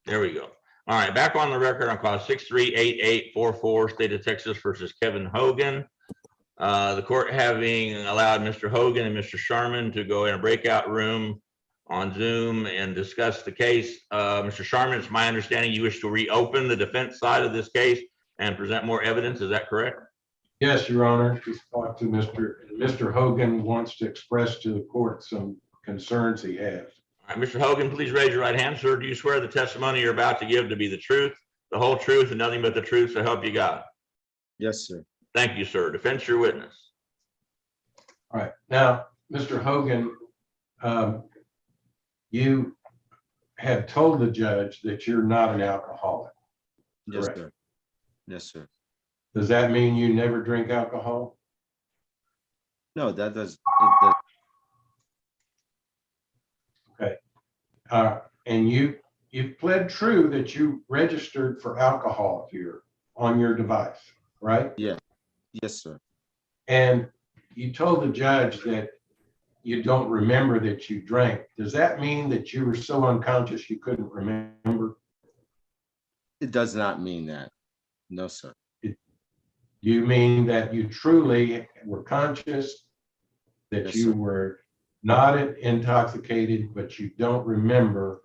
There we go. All right, back on the record on call 6388844, State of Texas versus Kevin Hogan. The court having allowed Mr. Hogan and Mr. Sharman to go in a breakout room on Zoom and discuss the case. Mr. Sharman, it's my understanding you wish to reopen the defense side of this case and present more evidence. Is that correct? Yes, Your Honor. Just talked to Mr. Hogan wants to express to the court some concerns he has. All right, Mr. Hogan, please raise your right hand, sir. Do you swear the testimony you're about to give to be the truth, the whole truth, and nothing but the truth, so help you God? Yes, sir. Thank you, sir. Defense your witness. All right. Now, Mr. Hogan, you have told the judge that you're not an alcoholic. Yes, Correct. sir. Yes, sir. Does that mean you never drink alcohol? No, that does. Okay. And you've pled true that you registered for alcohol here on your device, right? Yeah. Yes, sir. And you told the judge that you don't remember that you drank. Does that mean that you were so unconscious you couldn't remember? It does not mean that. No, sir. Do you mean that you truly were conscious, that Yes, you sir. were not intoxicated, but you don't remember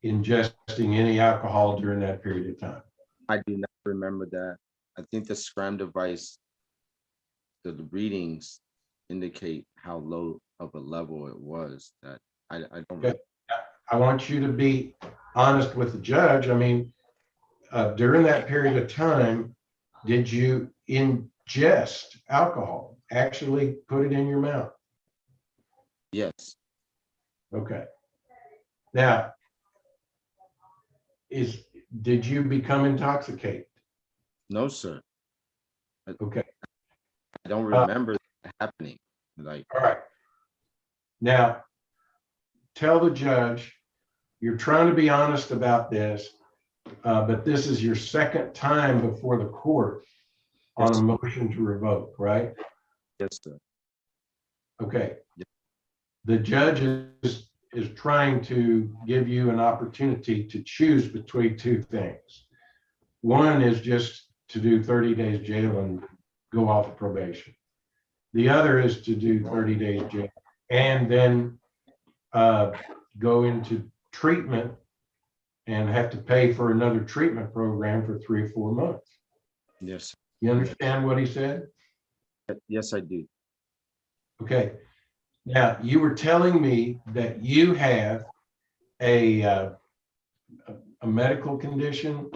ingesting any alcohol during that period of time? I do not remember that. I think the SCRAM device, the readings indicate how low of a level it was. That I don't. Okay. I want you to be honest with the judge. I mean, during that period of time, did you ingest alcohol? Actually put it in your mouth? Yes. Okay. Now, did you become intoxicated? No, sir. Okay. I don't remember that happening. Like, All right. Now, tell the judge you're trying to be honest about this, but this is your second time before the court on a motion to revoke, right? yes, sir. Okay. Yes. The judge is trying to give you an opportunity to choose between two things. One is just to do 30 days jail and go off probation. The other is to do 30 days jail and then go into treatment and have to pay for another treatment program for 3 or 4 months. Yes. You understand what he said? Yes, I do. Okay. Now, you were telling me that you have a medical condition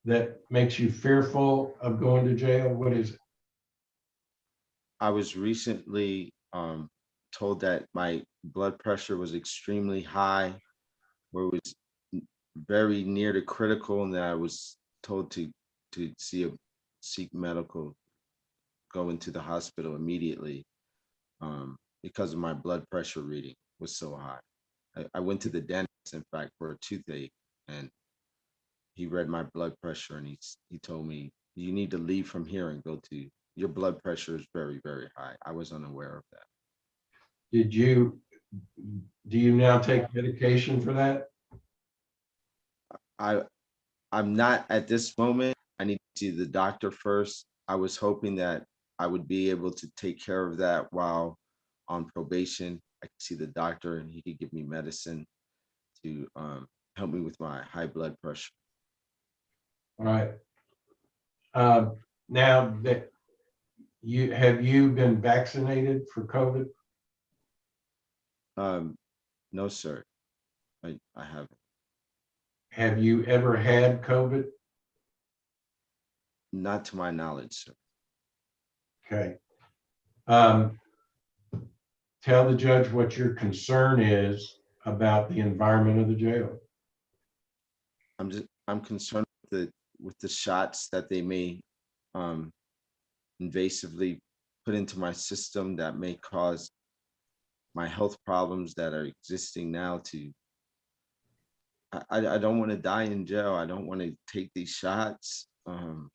that makes you fearful of going to jail. What is it? I was recently told that my blood pressure was extremely high, where it was very near to critical, and that I was told to seek medical, go into the hospital immediately because of my blood pressure reading was so high. I went to the dentist, in fact, for a toothache, and he read my blood pressure, and he told me, you need to leave from here and go to, your blood pressure is very, very high. I was unaware of that. Do you now take medication for that? I'm not at this moment. I need to see the doctor first. I was hoping that I would be able to take care of that while on probation. I could see the doctor and he could give me medicine to help me with my high blood pressure. All right. Now that have you been vaccinated for COVID? No, sir. I haven't. Have you ever had COVID? Not to my knowledge, sir. Okay. Tell the judge what your concern is about the environment of the jail. I'm concerned with the shots that they may invasively put into my system that may cause my health problems that are existing now to. I don't want to die in jail. I don't want to take these shots. I'm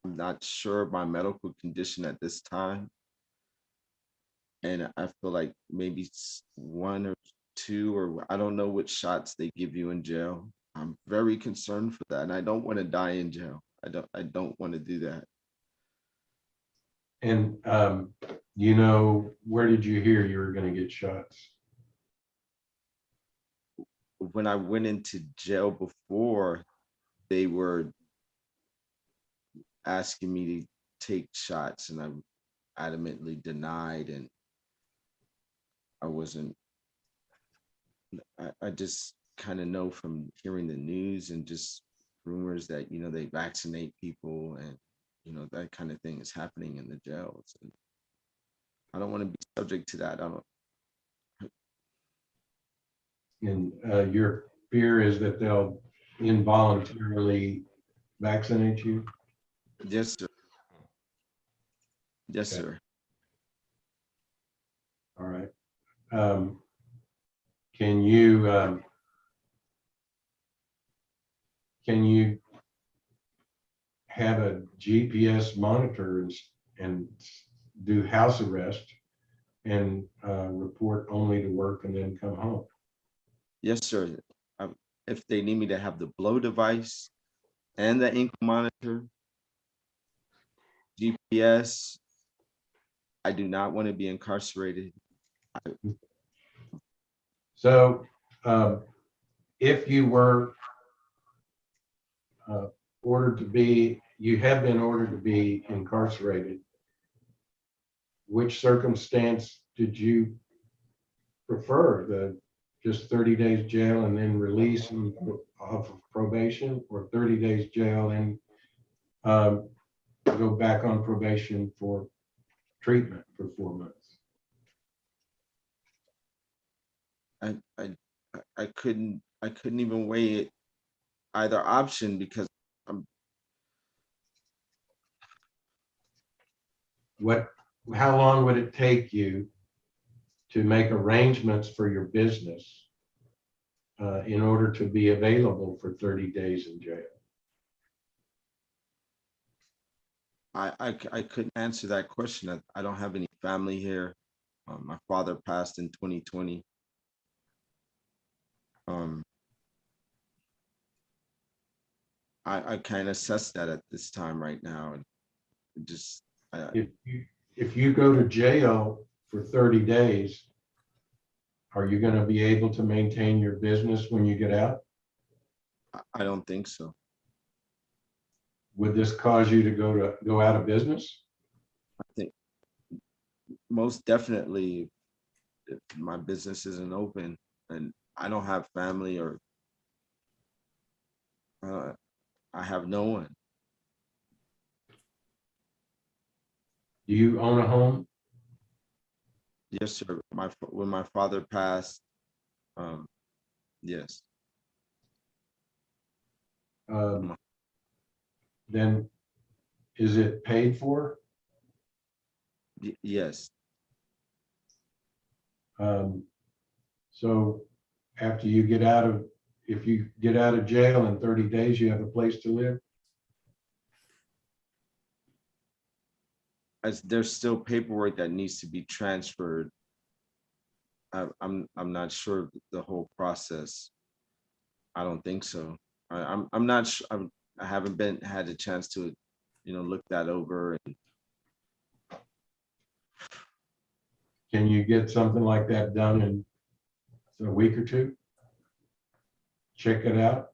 not sure of my medical condition at this time. And I feel like maybe 1 or 2, or I don't know which shots they give you in jail. I'm very concerned for that, and I don't want to die in jail. I don't want to do that. And where did you hear you were going to get shots? When I went into jail before, they were asking me to take shots, and I adamantly denied, and I wasn't. I just kind of know from hearing the news and just rumors that they vaccinate people, and that kind of thing is happening in the jails, and I don't want to be subject to that. I don't. And your fear is that they'll involuntarily vaccinate you? Yes, sir. Yes, Okay. sir. All right. Can you have a GPS monitor and do house arrest and report only to work and then come home? Yes, sir. If they need me to have the blow device and the ankle monitor, GPS, I do not want to be incarcerated. So if you were you have been ordered to be incarcerated, which circumstance did you prefer? The just 30 days jail and then release and off of probation, or 30 days jail and go back on probation for treatment for 4 months? I couldn't even weigh it either option because How long would it take you to make arrangements for your business in order to be available for 30 days in jail? I couldn't answer that question. I don't have any family here. My father passed in 2020. I can't assess that at this time right now. And just If you go to jail for 30 days, are you going to be able to maintain your business when you get out? I don't think so. Would this cause you to go out of business? I think most definitely if my business isn't open and I don't have family or I have no one. Do you own a home? Yes, sir. When my father passed, yes. Then is it paid for? Yes. So after you get out of, if you get out of jail in 30 days, you have a place to live? As there's still paperwork that needs to be transferred. I'm not sure the whole process. I don't think so. I'm not sure. I haven't had a chance to, look that over. And Can you get something like that done in a week or two? Check it out.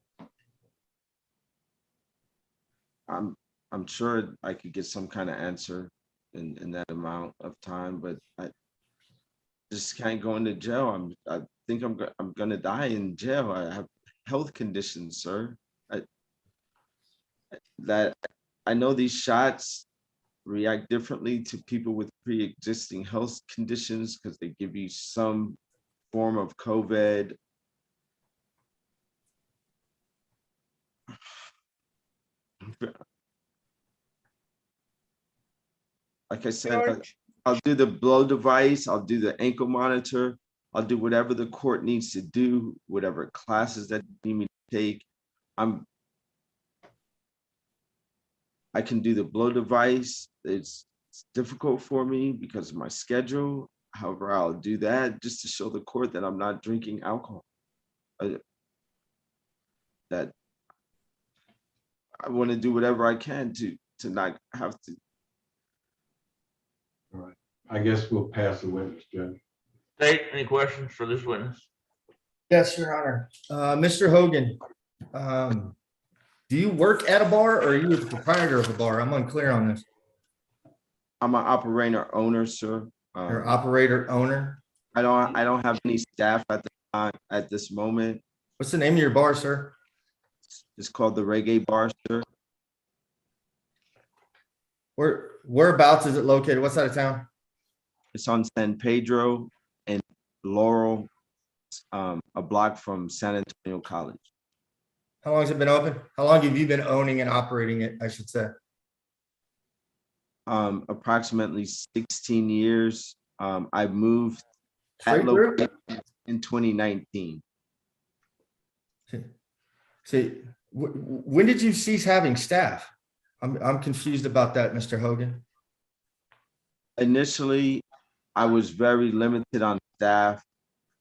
I'm sure I could get some kind of answer in that amount of time, but I just can't go into jail. I think I'm gonna die in jail. I have health conditions, sir. I know these shots react differently to people with pre-existing health conditions because they give you some form of COVID. Like I said, George, I'll do the blow device, I'll do the ankle monitor, I'll do whatever the court needs to do, whatever classes that need me to take. I can do the blow device. It's difficult for me because of my schedule. However, I'll do that just to show the court that I'm not drinking alcohol. that I want to do whatever I can to not have to. All right. I guess we'll pass the witness, Judge. State, any questions for this witness? Yes, Your Honor. Mr. Hogan, do you work at a bar or are you the proprietor of a bar? I'm unclear on this. I'm an operator owner, sir. You're operator owner. I don't have any staff at the time at this moment. What's the name of your bar, sir? It's called the Reggae Bar, sir. Whereabouts is it located? What side of town? It's on San Pedro and Laurel, a block from San Antonio College. How long has it been open? How long have you been owning and operating it, I should say? Approximately 16 years. I moved Straight through? in 2019. See, when did you cease having staff? I'm confused about that, Mr. Hogan. Initially, I was very limited on staff.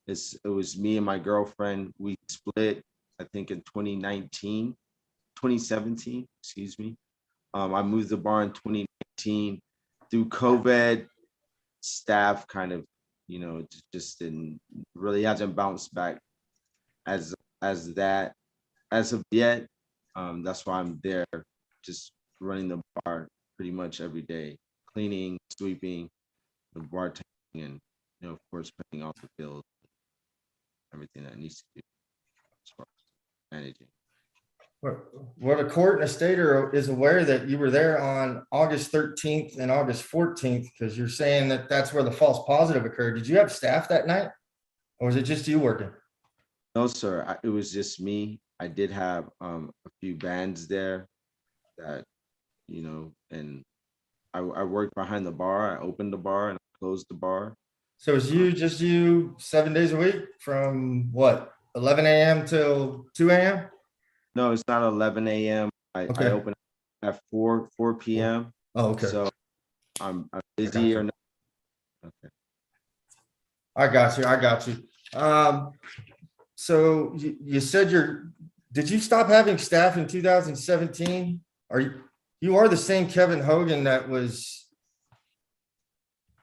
It was me and my girlfriend. We split, I think, in 2017, excuse me. I moved the bar in 2019. Through COVID, staff kind of, just didn't really hasn't bounced back as of yet. That's why I'm there, just running the bar pretty much every day, cleaning, sweeping, the bartending, and of course, paying off the bills, everything that needs to do as far as managing. Well, the court and the state is aware that you were there on August 13th and August 14th, because you're saying that that's where the false positive occurred. Did you have staff that night? Or was it just you working? No, sir. It was just me. I did have a few bands there that, and I worked behind the bar. I opened the bar and I closed the bar. So it's just you 7 days a week from what, 11 a.m. till 2 a.m.? No, it's not 11 a.m. Okay. I open at 4 p.m. Oh, okay. So I'm busy or not. Okay. I got you. So you said did you stop having staff in 2017? You are the same Kevin Hogan that was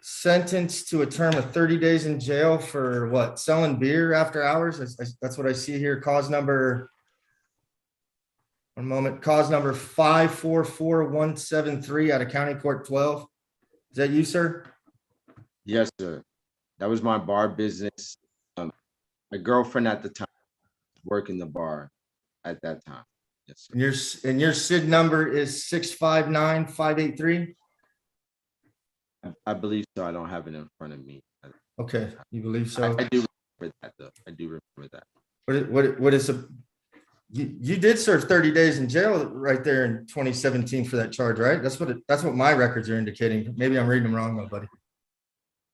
sentenced to a term of 30 days in jail for what? Selling beer after hours? That's what I see here. Cause number 544173 out of County Court 12. Is that you, sir? Yes, sir. That was my bar business. My girlfriend at the time working the bar at that time. Yes, sir. And your SID number is 659583. I believe so. I don't have it in front of me. Okay, you believe so? I do remember that, though. I do remember that. What is you did serve 30 days in jail right there in 2017 for that charge, right? That's what my records are indicating. Maybe I'm reading them wrong, though, buddy.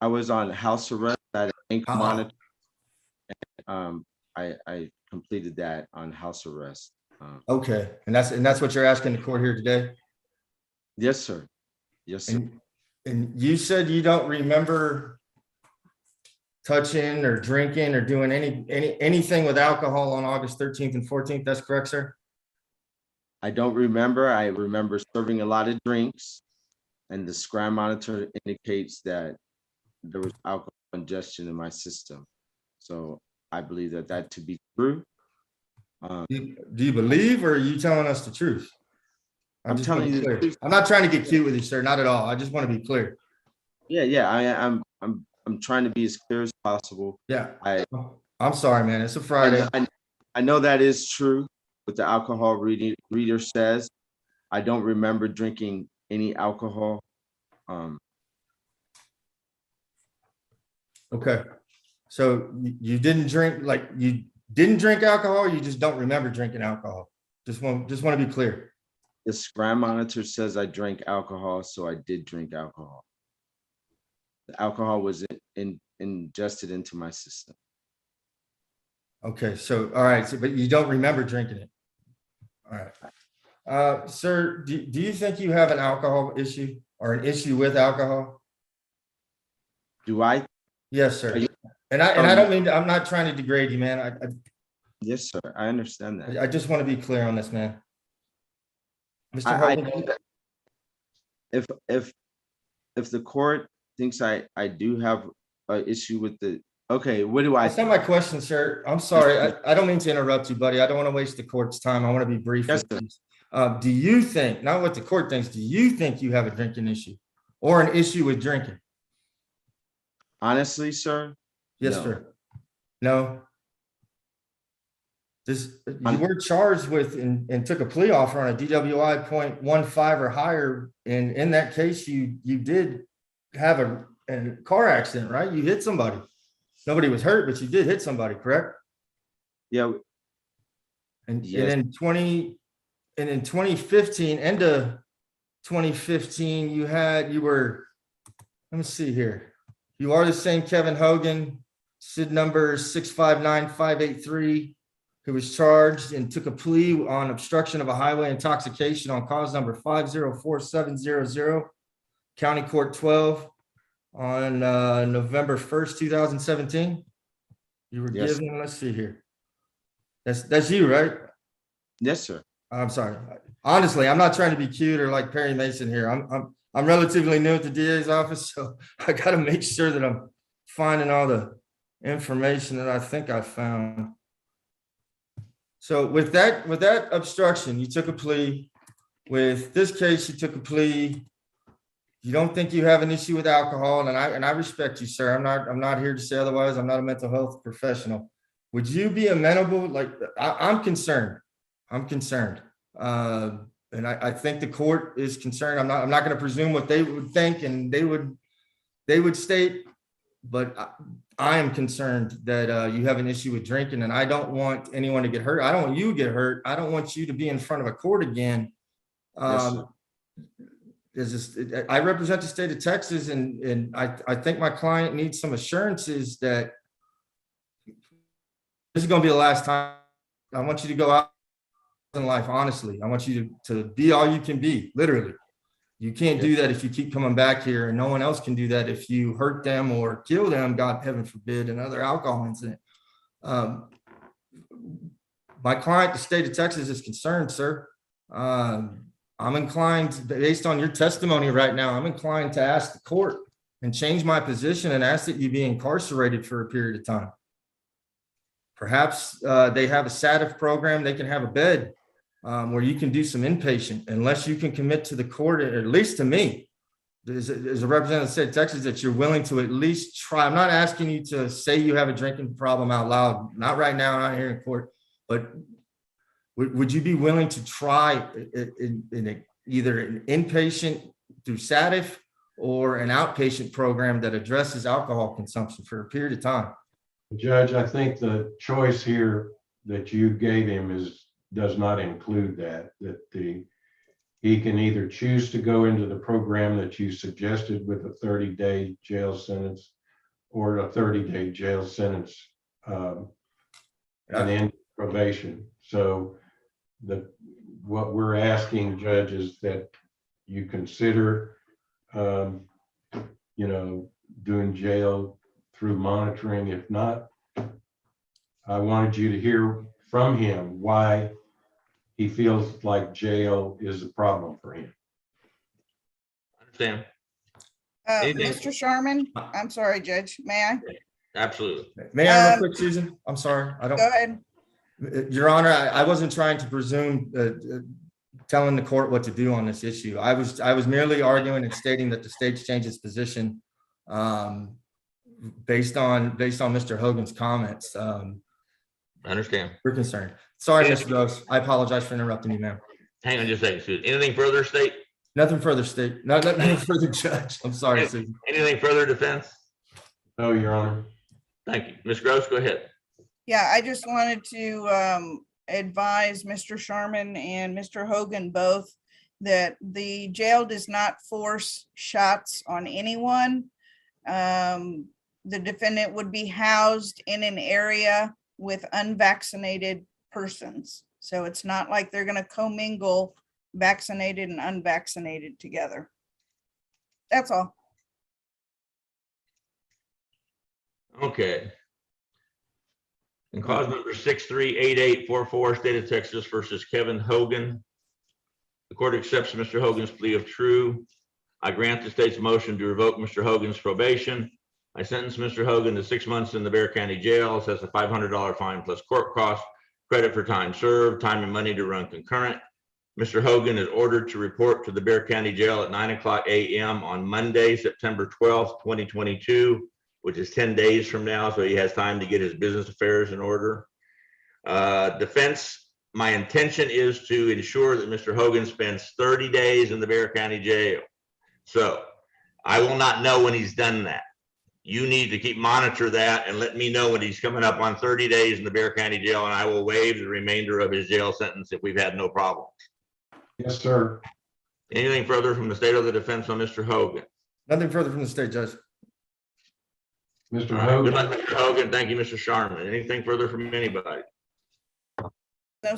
I was on house arrest at an ink Uh-huh. monitor. I completed that on house arrest. Okay, and that's what you're asking the court here today? Yes, sir. Yes, sir. And you said you don't remember touching or drinking or doing anything with alcohol on August 13th and 14th. That's correct, sir? I don't remember. I remember serving a lot of drinks, and the scram monitor indicates that there was alcohol ingestion in my system. So I believe that to be true. Do you believe, or are you telling us the truth? I'm just telling wanna be you the clear. truth. I'm not trying to get cute with you, sir. Not at all. I just want to be clear. Yeah. I'm trying to be as clear as possible. Yeah. I I'm sorry, man. It's a Friday. I know that is true. What the alcohol reader says. I don't remember drinking any alcohol. Okay. So you didn't drink, you didn't drink alcohol, or you just don't remember drinking alcohol? Just want to be clear. The scram monitor says I drank alcohol, so I did drink alcohol. The alcohol was ingested into my system. Okay, so, all right, so, but you don't remember drinking it. All right. Sir, do you think you have an alcohol issue or an issue with alcohol? Do I? Yes, sir. Are you- And I don't mean, I'm not trying to degrade you, man. Yes, sir. I understand that. I just want to be clear on this, man. Mr. I Hogan, know that if the court thinks I do have an issue with the, okay, what do I? that's not my question, sir. I'm sorry. I don't mean to interrupt you, buddy. I don't want to waste the court's time. I want to be brief. Yes, with these. Do you think, not what the court thinks, do you think you have a drinking issue or an issue with drinking? Honestly, sir, Yes, no. sir. No. You were charged with and took a plea offer on a DWI 0.15 or higher. And in that case, you did have a car accident, right? You hit somebody. Nobody was hurt, but you did hit somebody, correct? Yeah, And Yes. in 2015, end of 2015, you were, let me see here. You are the same Kevin Hogan, SID number 659583, who was charged and took a plea on obstruction of a highway intoxication on cause number 5044700, County Court 12 on November 1st, 2017. You were Yes. given, let's see here. That's you, right? yes, sir. I'm sorry. Honestly, I'm not trying to be cute or like Perry Mason here. I'm relatively new at the DA's office, so I got to make sure that I'm finding all the information that I think I found. So with that obstruction, you took a plea. With this case, you took a plea. You don't think you have an issue with alcohol, and I respect you, sir. I'm not here to say otherwise. I'm not a mental health professional. Would you be amenable? Like I'm concerned. I'm concerned. And I think the court is concerned. I'm not going to presume what they would think and they would state, but I am concerned that you have an issue with drinking, and I don't want anyone to get hurt. I don't want you to get hurt. I don't want you to be in front of a court again. Yes, sir. I represent the state of Texas, and I think my client needs some assurances that this is going to be the last time. I want you to go out in life honestly. I want you to be all you can be, literally. You can't do that if you keep coming back here, and no one else can do that if you hurt them or kill them, God heaven forbid, another alcohol incident. My client, the state of Texas, is concerned, sir. I'm inclined, based on your testimony right now, I'm inclined to ask the court and change my position and ask that you be incarcerated for a period of time. Perhaps they have a SATF program, they can have a bed where you can do some inpatient, unless you can commit to the court, at least to me, as a representative of the state of Texas, that you're willing to at least try. I'm not asking you to say you have a drinking problem out loud, not right now, not here in court, but would you be willing to try in either an inpatient through SATF or an outpatient program that addresses alcohol consumption for a period of time? Judge, I think the choice here that you gave him does not include that he can either choose to go into the program that you suggested with a 30-day jail sentence or a 30-day jail sentence and end probation. So what we're asking, Judge, is that you consider doing jail through monitoring. If not, I wanted you to hear from him why he feels like jail is a problem for him. Understand? Anything? Mr. Sharman, I'm sorry, Judge, may I? Absolutely. May I real quick, Susan? I'm sorry. I don't. Go ahead. Your Honor, I wasn't trying to presume telling the court what to do on this issue. I was merely arguing and stating that the state's changed its position based on Mr. Hogan's comments. I understand. We're concerned. Sorry, Mr. Gross. I apologize for interrupting you, ma'am. Hang on just a second, Susan. Anything further, state? Nothing further, state. Nothing further, Judge. I'm sorry, Susan. Anything further, defense? No, Your Honor. Thank you. Ms. Gross, go ahead. Yeah, I just wanted to advise Mr. Sharman and Mr. Hogan both that the jail does not force shots on anyone. The defendant would be housed in an area with unvaccinated persons. So it's not like they're going to commingle vaccinated and unvaccinated together. That's all. Okay. And cause number 638844, State of Texas versus Kevin Hogan. The court accepts Mr. Hogan's plea of true. I grant the state's motion to revoke Mr. Hogan's probation. I sentence Mr. Hogan to 6 months in the Bear County Jail, assess a $500 fine plus court costs, credit for time served, time and money to run concurrent. Mr. Hogan is ordered to report to the Bear County Jail at 9:00 a.m. on Monday, September 12th, 2022, which is 10 days from now, so he has time to get his business affairs in order. Defense, my intention is to ensure that Mr. Hogan spends 30 days in the Bear County Jail. So I will not know when he's done that. You need to keep monitor that and let me know when he's coming up on 30 days in the Bear County Jail, and I will waive the remainder of his jail sentence if we've had no problems. Yes, sir. Anything further from the state of the defense on Mr. Hogan? Nothing further from the state, Judge. Mr. Good Hogan. luck, Mr. Hogan. Thank you, Mr. Sharman. Anything further from anybody? No, sir.